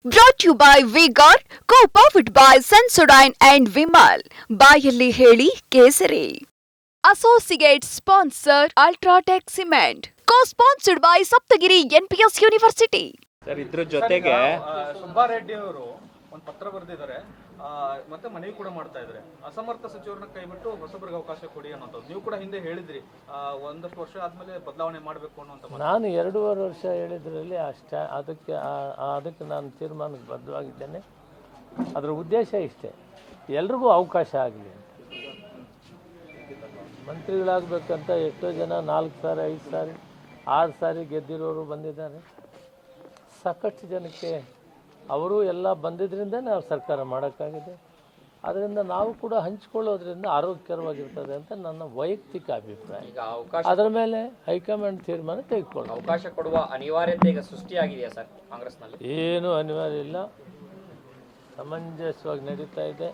Brought to you by V-Guard, co-powered by Sensodyne and Vimal. ಬಾಯಲ್ಲಿ ಹೇಳಿ ಕೇಸರಿ. Associate sponsor Ultratech Cement. Co-sponsored by Saptagiri NPS University. Sir ಇದ್ರ ಜೊತೆಗೆ ಸುಬ್ಬಾರೆಡ್ಡಿ ಅವರು ಒಂದು ಪತ್ರ ಬರೆದಿದ್ದಾರೆ ಮತ್ತೆ ಮನವಿ ಕೂಡ ಮಾಡ್ತಾ ಇದ್ದಾರೆ. ಅಸಮರ್ಥ ಸಚಿವರನ್ನ ಕೈಬಿಟ್ಟು ಹೊಸಬರಿಗೆ ಅವಕಾಶ ಕೊಡಿ ಅನ್ನೋದು ನೀವು ಕೂಡ ಹಿಂದೆ ಹೇಳಿದ್ರಿ. ಒಂದಷ್ಟು ವರ್ಷ ಆದ್ಮೇಲೆ ಬದಲಾವಣೆ ಮಾಡಬೇಕು ಅನ್ನುವಂತ ನಾನು 2.5 ವರ್ಷ ಹೇಳಿದ್ರಲ್ಲಿ ಅದಕ್ಕೆ ನಾನು ತೀರ್ಮಾನಕ್ಕೆ ಬದ್ಧವಾಗಿದ್ದೇನೆ. ಅದರ ಉದ್ದೇಶ ಇಷ್ಟೇ, ಎಲ್ರಿಗೂ ಅವಕಾಶ ಆಗಲಿ ಅಂತ. ಮಂತ್ರಿಗಳಾಗಬೇಕಂತ ಎಷ್ಟೋ ಜನ 4 ಸಾರಿ 5 ಸಾರಿ 6 ಸಾರಿ ಗೆದ್ದಿರೋರು ಬಂದಿದ್ದಾರೆ. ಸಾಕಷ್ಟು ಜನಕ್ಕೆ ಅವರು ಎಲ್ಲ ಬಂದಿದ್ದರಿಂದ ನಾವು ಸರ್ಕಾರ ಮಾಡೋಕ್ಕಾಗಿದೆ. ಅದರಿಂದ ನಾವು ಕೂಡ ಹಂಚಿಕೊಳ್ಳೋದ್ರಿಂದ ಆರೋಗ್ಯಕರವಾಗಿರ್ತದೆ ಅಂತ ನನ್ನ ವೈಯಕ್ತಿಕ ಅಭಿಪ್ರಾಯ. ಅದರ ಮೇಲೆ ಹೈಕಮಾಂಡ್ ತೀರ್ಮಾನ ತೆಗೆದುಕೊಳ್ಳಿ. ಅವಕಾಶ ಕೊಡುವ ಅನಿವಾರ್ಯತೆ ಈಗ ಸೃಷ್ಟಿಯಾಗಿದೆಯಾ ಸರ್ ಕಾಂಗ್ರೆಸ್ನಲ್ಲಿ? ಏನು ಅನಿವಾರ್ಯ ಇಲ್ಲ, ಸಮಂಜಸವಾಗಿ ನಡೀತಾ ಇದೆ.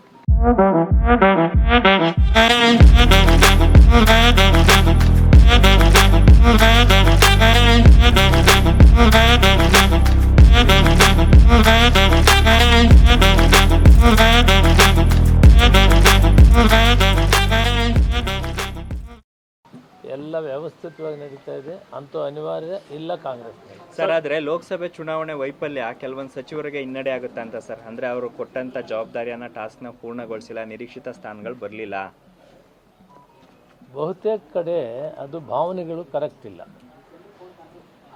ಎಲ್ಲ ವ್ಯವಸ್ಥಿತವಾಗಿ ನಡೀತಾ ಇದೆ, ಅಂತೂ ಅನಿವಾರ್ಯ ಇಲ್ಲ ಕಾಂಗ್ರೆಸ್. ಸರ್ ಆದ್ರೆ ಲೋಕಸಭೆ ಚುನಾವಣೆ ವೈಫಲ್ಯ ಕೆಲವೊಂದು ಸಚಿವರಿಗೆ ಹಿನ್ನಡೆ ಆಗುತ್ತೆ ಅಂತ ಸರ್. ಅಂದ್ರೆ ಅವರು ಕೊಟ್ಟಂತ ಜವಾಬ್ದಾರಿಯನ್ನ ಟಾಸ್ಕ್ನ ಪೂರ್ಣಗೊಳಿಸಿಲ್ಲ, ನಿರೀಕ್ಷಿತ ಸ್ಥಾನಗಳು ಬರಲಿಲ್ಲ. ಬಹುತೇಕ ಕಡೆ ಅದು ಭಾವನೆಗಳು ಕರೆಕ್ಟ್ ಇಲ್ಲ.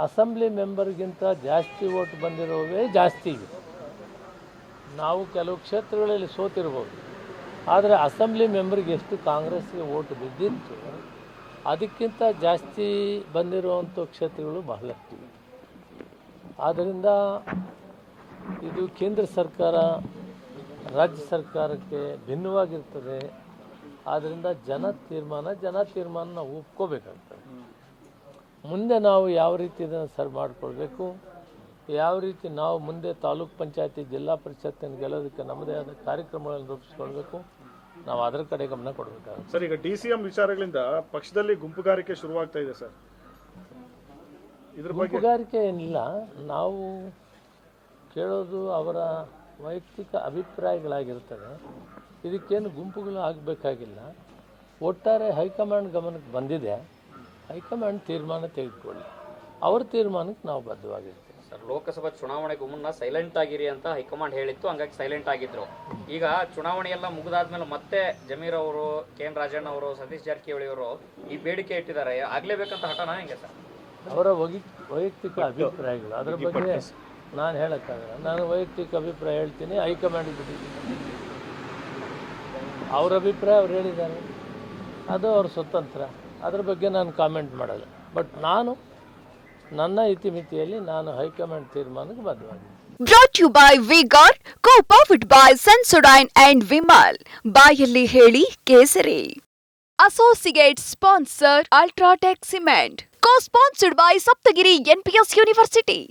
ಅಸೆಂಬ್ಲಿ ಮೆಂಬರ್ಗಿಂತ ಜಾಸ್ತಿ ಓಟ್ ಬಂದಿರೋವೇ ಜಾಸ್ತಿ ಇವೆ. ನಾವು ಕೆಲವು ಕ್ಷೇತ್ರಗಳಲ್ಲಿ ಸೋತಿರ್ಬೋದು, ಆದರೆ ಅಸೆಂಬ್ಲಿ ಮೆಂಬರ್ಗೆ ಎಷ್ಟು ಕಾಂಗ್ರೆಸ್ಗೆ ಓಟ್ ಬಿದ್ದಿತ್ತು ಅದಕ್ಕಿಂತ ಜಾಸ್ತಿ ಬಂದಿರುವಂಥ ಕ್ಷೇತ್ರಗಳು ಬಹಳಷ್ಟಿವೆ. ಆದ್ದರಿಂದ ಇದು ಕೇಂದ್ರ ಸರ್ಕಾರ ರಾಜ್ಯ ಸರ್ಕಾರಕ್ಕೆ ಭಿನ್ನವಾಗಿರ್ತದೆ. ಆದ್ದರಿಂದ ಜನ ತೀರ್ಮಾನ ನಾವು ಒಪ್ಕೋಬೇಕಾಗ್ತದೆ. ಮುಂದೆ ನಾವು ಯಾವ ರೀತಿ ಇದನ್ನು ಸರಿ ಮಾಡಿಕೊಳ್ಬೇಕು, ಯಾವ ರೀತಿ ನಾವು ಮುಂದೆ ತಾಲೂಕ್ ಪಂಚಾಯತಿ ಜಿಲ್ಲಾ ಪರಿಷತ್ತಿನ ಗೆಲ್ಲೋದಕ್ಕೆ ನಮ್ಮದೇ ಆದ ಕಾರ್ಯಕ್ರಮಗಳನ್ನು ರೂಪಿಸ್ಕೊಳ್ಬೇಕು, ನಾವು ಅದರ ಕಡೆ ಗಮನ ಕೊಡಬೇಕಾಗುತ್ತೆ. ಸರ್, ಈಗ DCM ವಿಚಾರಗಳಿಂದ ಪಕ್ಷದಲ್ಲಿ ಗುಂಪುಗಾರಿಕೆ ಶುರುವಾಗ್ತಾ ಇದೆ ಸರ್. ಗುಂಪುಗಾರಿಕೆ ಏನಿಲ್ಲ, ನಾವು ಕೇಳೋದು ಅವರ ವೈಯಕ್ತಿಕ ಅಭಿಪ್ರಾಯಗಳಾಗಿರ್ತದೆ. ಇದಕ್ಕೇನು ಗುಂಪುಗಳು ಆಗಬೇಕಾಗಿಲ್ಲ. ಒಟ್ಟಾರೆ ಹೈಕಮಾಂಡ್ ಗಮನಕ್ಕೆ ಬಂದಿದೆ, ಹೈಕಮಾಂಡ್ ತೀರ್ಮಾನ ತೆಗೆದುಕೊಳ್ಳಿ, ಅವ್ರ ತೀರ್ಮಾನಕ್ಕೆ ನಾವು ಬದ್ಧವಾಗಿರ್ತೀವಿ. ಸರ್, ಲೋಕಸಭಾ ಚುನಾವಣೆಗೂ ಮುನ್ನ ಸೈಲೆಂಟ್ ಆಗಿರಿ ಅಂತ ಹೈಕಮಾಂಡ್ ಹೇಳಿತ್ತು, ಹಂಗಾಗಿ ಸೈಲೆಂಟ್ ಆಗಿದ್ರು. ಈಗ ಚುನಾವಣೆ ಎಲ್ಲ ಮುಗಿದಾದ್ಮೇಲೆ ಮತ್ತೆ ಜಮೀರ್ ಅವರು, KN ರಾಜಣ್ಣ ಅವರು, ಸತೀಶ್ ಜಾರಕಿಹೊಳಿ ಅವರು ಈ ಬೇಡಿಕೆ ಇಟ್ಟಿದ್ದಾರೆ. ಆಗ್ಲೇಬೇಕಂತ ಹಠನಾ ಹೆಂಗೆ ಸರ್? ಅವರ ವೈಯಕ್ತಿಕ ಅಭಿಪ್ರಾಯಗಳು, ಅದರ ಬಗ್ಗೆ ನಾನು ಹೇಳೋಕ್ಕಾಗಲ್ಲ. ನಾನು ವೈಯಕ್ತಿಕ ಅಭಿಪ್ರಾಯ ಹೇಳ್ತೀನಿ, ಹೈಕಮಾಂಡ್ ಬಿಟ್ಟಿದ್ದೀನಿ. ಅವ್ರ ಅಭಿಪ್ರಾಯ ಅವ್ರು ಹೇಳಿದ್ದಾರೆ, ಅದು ಅವ್ರ ಸ್ವತಂತ್ರ, ಅದ್ರ ಬಗ್ಗೆ ನಾನು ಕಾಮೆಂಟ್ ಮಾಡಲ್ಲ. ಬಟ್ ನಾನು ನನ್ನ ಇತಿಮಿತಿಯಲ್ಲಿ ನಾನು ಹೈಕಮಾಂಡ್ ತೀರ್ಮಾನಕ್ಕೆ ಬದ್ಧವಾಗಿದ್ದೀನಿ. Brought to you by V-Guard, co-powered by Sensodyne and Vimal. ಬಾಯಲ್ಲಿ ಹೇಳಿ ಕೇಸರಿ. Associate sponsor Ultratech Cement. Co-sponsored by Saptagiri NPS University.